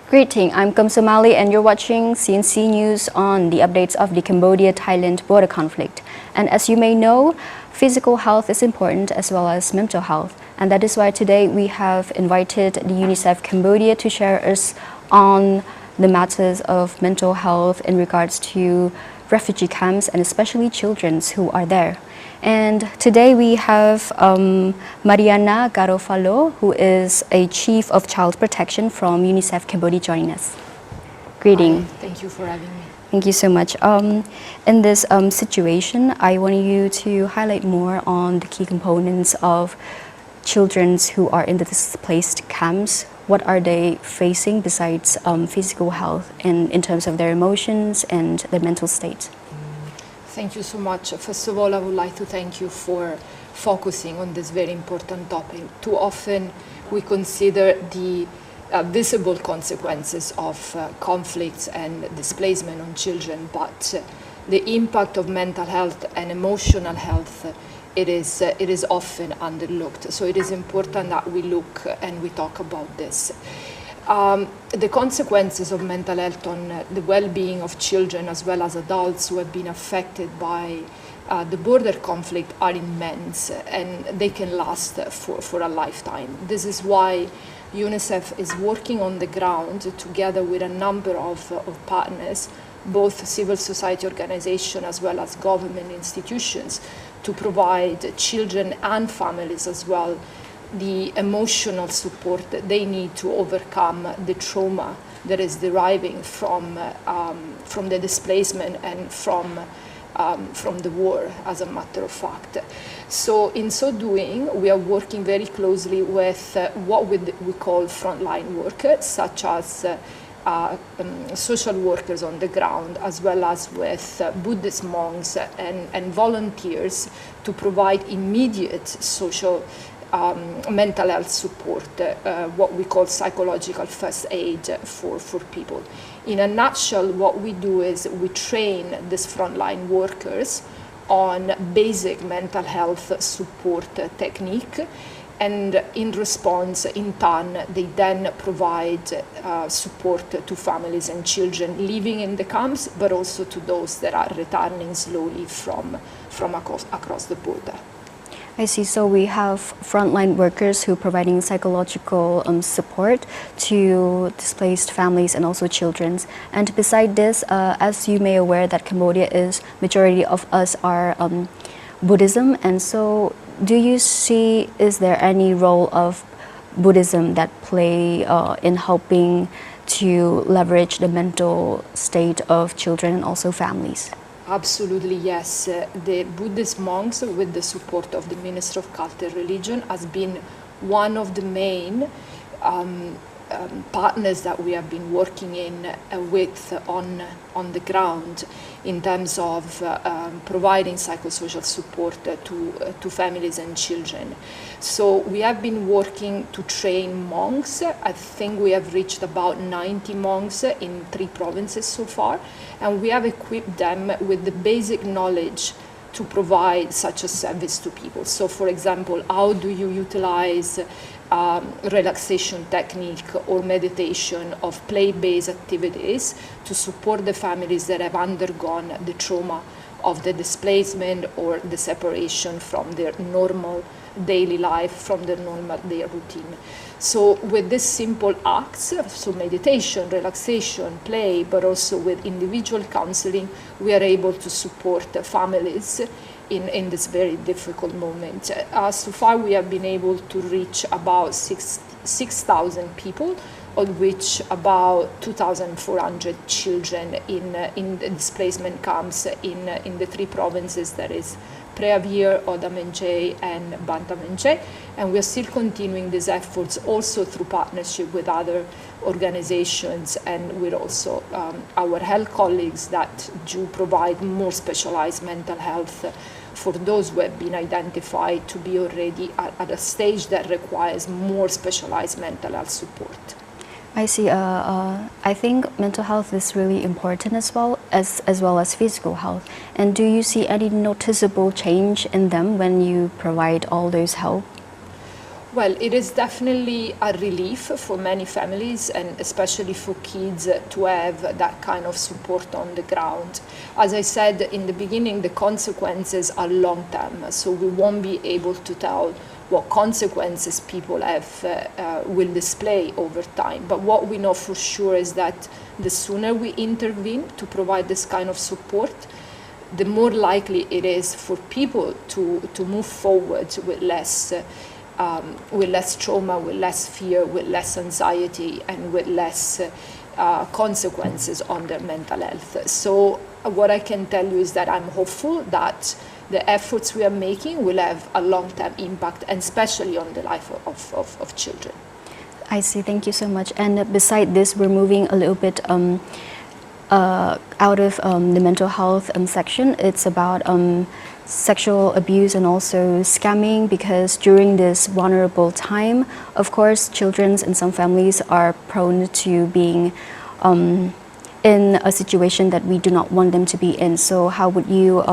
Greeting, I'm Kamsamali and you're watching CNC News on the updates of the Cambodia-Thailand border conflict. And as you may know, physical health is important as well as mental health. And that is why today we have invited the UNICEF Cambodia to share us on the matters of mental health in regards to refugee camps and especially children who are there. And today we have Marianna Garofalo, who is a Chief of Child Protection from UNICEF Cambodia, joining us. Greeting. Hi, thank you for having me. Thank you so much. In this situation, I want you to highlight more on the key components of children who are in the displaced camps. What are they facing besides physical health and in terms of their emotions and their mental state? Thank you so much. First of all, I would like to thank you for focusing on this very important topic. Too often we consider the visible consequences of conflicts and displacement on children, but the impact of mental health and emotional health, it is often underlooked. So it is important that we look and we talk about this. The consequences of mental health on the well-being of children as well as adults who have been affected by the border conflict are immense, and they can last for a lifetime. This is why UNICEF is working on the ground together with a number of partners, both civil society organizations as well as government institutions, to provide children and families as well the emotional support that they need to overcome the trauma that is deriving from the displacement and from the war, as a matter of fact. So in so doing, we are working very closely with what we call frontline workers, such as social workers on the ground, as well as with Buddhist monks and volunteers to provide immediate social mental health support, what we call psychological first aid for people. In a nutshell, what we do is we train these frontline workers on basic mental health support technique, and in response, in turn, they then provide support to families and children living in the camps, but also to those that are returning slowly from across the border. I see. So we have frontline workers who are providing psychological support to displaced families and also children. And beside this, as you may aware, that Cambodia majority of us are Buddhism. And so do you see, is there any role of Buddhism that play in helping to leverage the mental state of children and also families? Absolutely, yes. The Buddhist monks, with the support of the Minister of Culture and Religion, has been one of the main partners that we have been working with on the ground in terms of providing psychosocial support to families and children. So we have been working to train monks. I think we have reached about 90 monks in 3 provinces so far, and we have equipped them with the basic knowledge to provide such a service to people. So for example, how do you utilize relaxation technique or meditation of play-based activities to support the families that have undergone the trauma of the displacement or the separation from their normal daily life, from their normal day routine. So with these simple acts, so meditation, relaxation, play, but also with individual counseling, we are able to support the families in this very difficult moment. So far we have been able to reach about 6,000 people, of which about 2,400 children in the displacement camps in the 3 provinces, that is Preavir, Oda-Mencey and Banta-Mencey, and we are still continuing these efforts also through partnership with other organizations and with also our health colleagues that do provide more specialized mental health for those who have been identified to be already at a stage that requires more specialized mental health support. I see. I think mental health is really important as well as physical health. And do you see any noticeable change in them when you provide all those help? Well, it is definitely a relief for many families and especially for kids to have that kind of support on the ground. As I said in the beginning, the consequences are long term, so we won't be able to tell what consequences people will display over time. But what we know for sure is that the sooner we intervene to provide this kind of support, the more likely it is for people to move forward with less trauma, with less fear, with less anxiety, and with less consequences on their mental health. So what I can tell you is that I'm hopeful that the efforts we are making will have a long-term impact, and especially on the life of children. I see, thank you so much. And beside this, we're moving a little bit out of the mental health section. It's about sexual abuse and also scamming, because during this vulnerable time, of course, children in some families are prone to being in a situation that we do not want them to be in. So how would you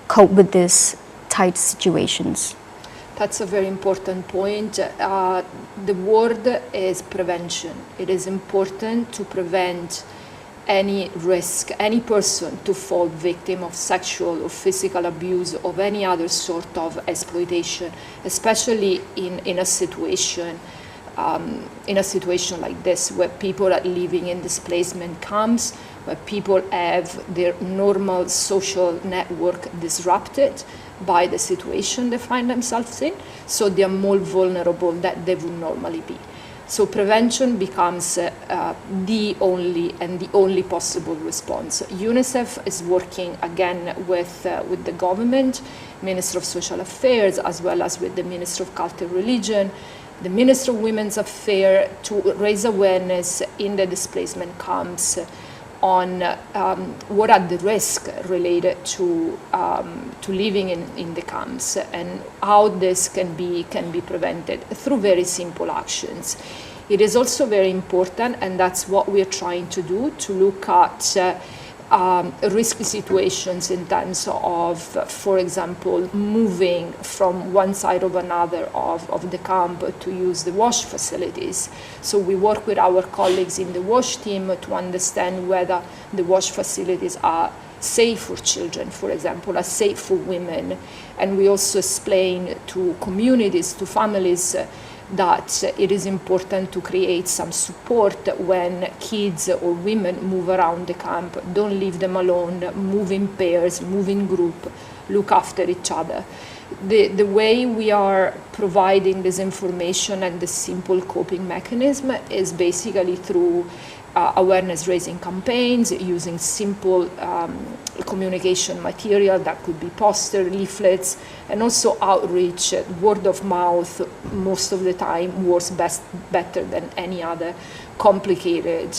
cope with these tight situations? That's a very important point. The word is prevention. It is important to prevent any risk, any person to fall victim of sexual or physical abuse of any other sort of exploitation, especially in a situation like this, where people are living in displacement camps, where people have their normal social network disrupted by the situation they find themselves in, so they are more vulnerable than they would normally be. So prevention becomes the only possible response. UNICEF is working again with the government, Minister of Social Affairs, as well as with the Minister of Culture and Religion, the Minister of Women's Affairs, to raise awareness in the displacement camps on what are the risks related to living in the camps, and how this can be prevented through very simple actions. It is also very important, and that's what we are trying to do, to look at risky situations in terms of, for example, moving from one side or another of the camp to use the wash facilities. So we work with our colleagues in the wash team to understand whether the wash facilities are safe for children, for example, are safe for women. And we also explain to communities, to families, that it is important to create some support when kids or women move around the camp. Don't leave them alone, move in pairs, move in group, look after each other. The way we are providing this information and the simple coping mechanism is basically through awareness raising campaigns, using simple communication material that could be poster, leaflets, and also outreach. Word of mouth most of the time works better than any other complicated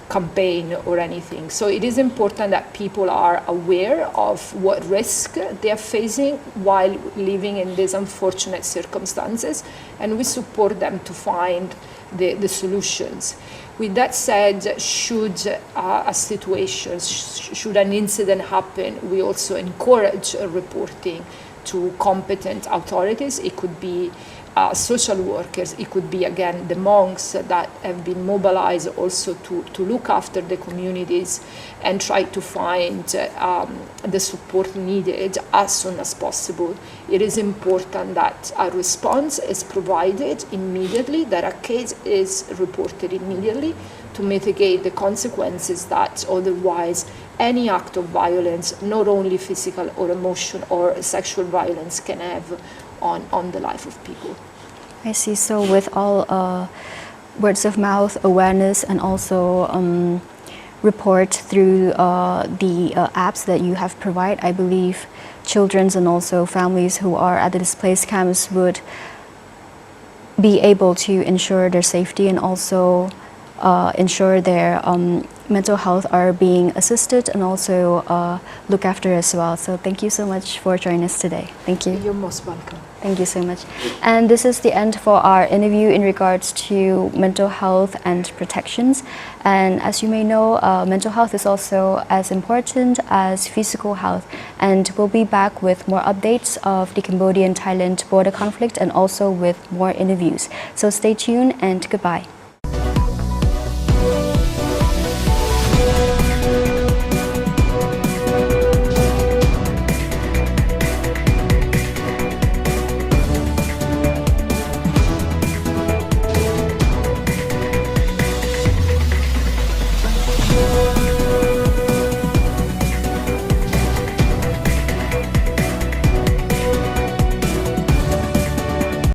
campaign or anything. So it is important that people are aware of what risk they are facing while living in these unfortunate circumstances, and we support them to find the solutions. With that said, should a situation, should an incident happen, we also encourage reporting to competent authorities. It could be social workers, it could be, again, the monks that have been mobilized also to look after the communities and try to find the support needed as soon as possible. It is important that a response is provided immediately, that a case is reported immediately to mitigate the consequences that otherwise any act of violence, not only physical or emotional or sexual violence, can have on the life of people. I see. So with all words of mouth awareness and also report through the apps that you have provided, I believe children and also families who are at the displaced camps would be able to ensure their safety and also ensure their mental health are being assisted and also look after as well. So thank you so much for joining us today. Thank you. You're most welcome. Thank you so much. And this is the end for our interview in regards to mental health and protections. And as you may know, mental health is also as important as physical health. And we'll be back with more updates of the Cambodian-Thailand border conflict and also with more interviews. So stay tuned and goodbye.